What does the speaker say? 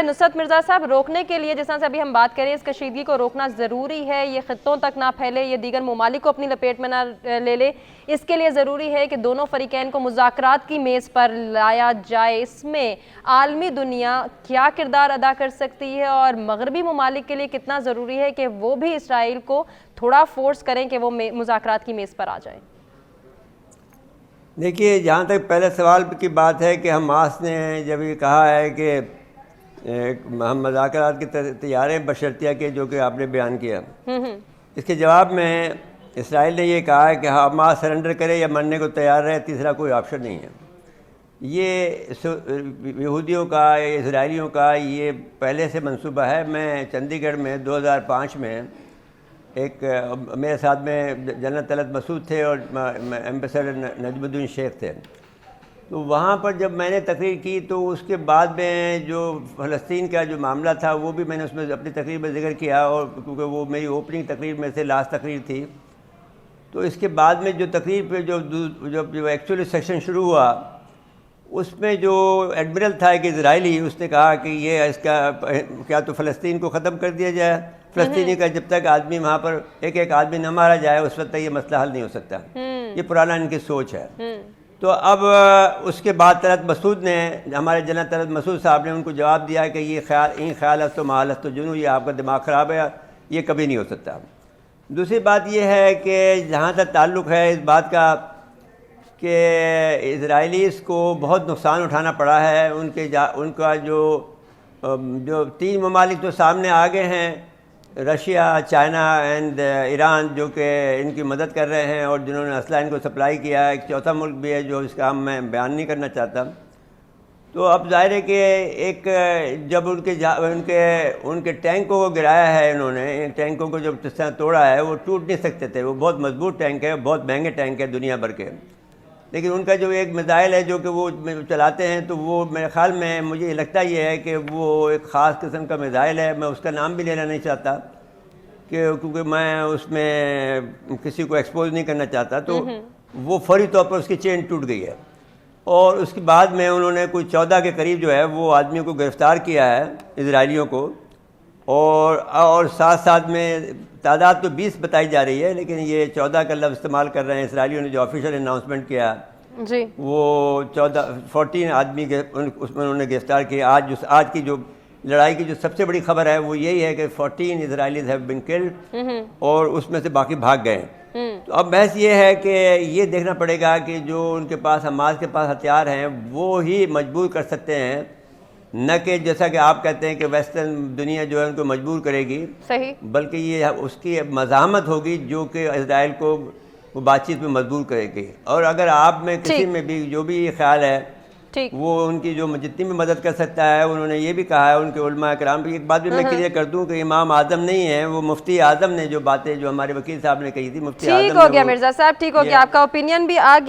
ہے नुसरत मिर्ज़ा साहब, रोकने के लिए जैसा से अभी हम बात करें, इस कशीदगी को रोकना ज़रूरी है, ये ख़ित्तों तक ना फैले, ये दीगर ममालिक को अपनी लपेट में ना ले ले, इसके लिए ज़रूरी है कि दोनों फ़रीक़ैन को मुज़ाकरात की मेज़ पर लाया जाए। इसमें आलमी दुनिया क्या किरदार अदा कर सकती है और मग़रबी ममालिक के लिए कितना ज़रूरी है कि वो भी इसराइल को थोड़ा फोर्स करें कि वो मुज़ाकरात की मेज़ पर आ जाएँ? देखिए, जहाँ तक पहले सवाल की बात है कि हमास ने जब ये कहा है कि हम मुज़ाकरात की तैयार हैं बशर्तिया के जो कि आपने बयान किया, इसके जवाब में इसराइल ने ये कहा है कि हमास सरेंडर करे या मरने को तैयार रहे, तीसरा कोई ऑप्शन नहीं है। ये यहूदियों का, इसराइलियों का ये पहले से मंसूबा है। मैं चंडीगढ़ में 2005 में एक मेरे साथ में जनरल तलत मसूद थे और एम्बेसडर नजमुद्दीन शेख थे, तो वहाँ पर जब मैंने तकरीर की तो उसके बाद में जो फ़लस्तीन का जो मामला था वो भी मैंने उसमें अपनी तकरीर में ज़िक्र किया, और क्योंकि वो मेरी ओपनिंग तकरीर में से लास्ट तकरीर थी। तो इसके बाद में जो तकरीर पे जो एक्चुअली सेक्शन शुरू हुआ, उसमें जो एडमिरल था एक इजरायली, उसने कहा कि ये इसका क्या तो फ़लस्तीन को ख़त्म कर दिया जाए, फ़लस्तीनी का जब तक आदमी वहाँ पर एक एक आदमी न मारा जाए उस वक्त तक ये मसला हल नहीं हो सकता। ये पुराना इनकी सोच है। तो अब उसके बाद तलत मसूद ने, हमारे जनरल तलत मसूद साहब ने उनको जवाब दिया कि ये ख्याल तो मालस तो जुनू, ये आपका दिमाग ख़राब है, ये कभी नहीं हो सकता। दूसरी बात ये है कि जहाँ तक ताल्लुक़ है इस बात का कि इजराइलीज़ को बहुत नुकसान उठाना पड़ा है। उनका जो तीन ममालिक तो सामने आ गए हैं, रशिया, चाइना एंड ईरान, जो कि इनकी मदद कर रहे हैं और जिन्होंने असला इनको सप्लाई किया है। एक चौथा मुल्क भी है जो इसका मैं बयान नहीं करना चाहता। तो अब ज़ाहिर है कि एक जब उनके टैंकों को गिराया है इन्होंने, टैंकों को जब जिस तरह तोड़ा है वो टूट नहीं सकते थे, वो बहुत मजबूत टैंक है, बहुत महंगे टैंक है दुनिया भर के। लेकिन उनका जो एक मिसाइल है जो कि वो चलाते हैं, तो वो मेरे ख़्याल में मुझे लगता ये है कि वो एक ख़ास किस्म का मिसाइल है। मैं उसका नाम भी लेना नहीं चाहता क्योंकि मैं उसमें किसी को एक्सपोज नहीं करना चाहता। तो वो फौरी तौर पर उसकी चेन टूट गई है, और उसके बाद में उन्होंने कोई 14 के करीब जो है वो आदमियों को गिरफ़्तार किया है, इजराइलियों को, और साथ साथ में तादाद तो 20 बताई जा रही है, लेकिन ये 14 का लफ्ज़ इस्तेमाल कर रहे हैं इसराइलियों ने। जो ऑफिशियल अनाउंसमेंट किया जी, वो 14 आदमी उसमें उन्होंने गिरफ्तार किए। आज की जो लड़ाई की जो सबसे बड़ी खबर है वो यही है कि 14 इजराइलीज हैव बीन किल्ड, और उसमें से बाकी भाग गए। तो अब बहस ये है कि ये देखना पड़ेगा कि जो उनके पास, हमास के पास हथियार हैं वो ही मजबूर कर सकते हैं, न कि जैसा कि आप कहते हैं कि वेस्टर्न दुनिया जो है उनको मजबूर करेगी, सही, बल्कि ये उसकी मज़ाहमत होगी जो कि इजराइल को वो बातचीत में मजबूर करेगी। और अगर आप में किसी में भी जो भी ये ख्याल है, वो उनकी जो जितनी भी मदद कर सकता है, उन्होंने ये भी कहा है उनके उलमा कराम भी। एक बात भी मैं क्लियर कर दूं कि इमाम आज़म नहीं है, वो मुफ्ती आज़म ने जो बातें जो हमारे वकील साहब ने कही थी, मुफ्ती आज़म। ठीक हो गया मिर्ज़ा साहब, ठीक हो गया, आपका ओपिनियन भी आ गया।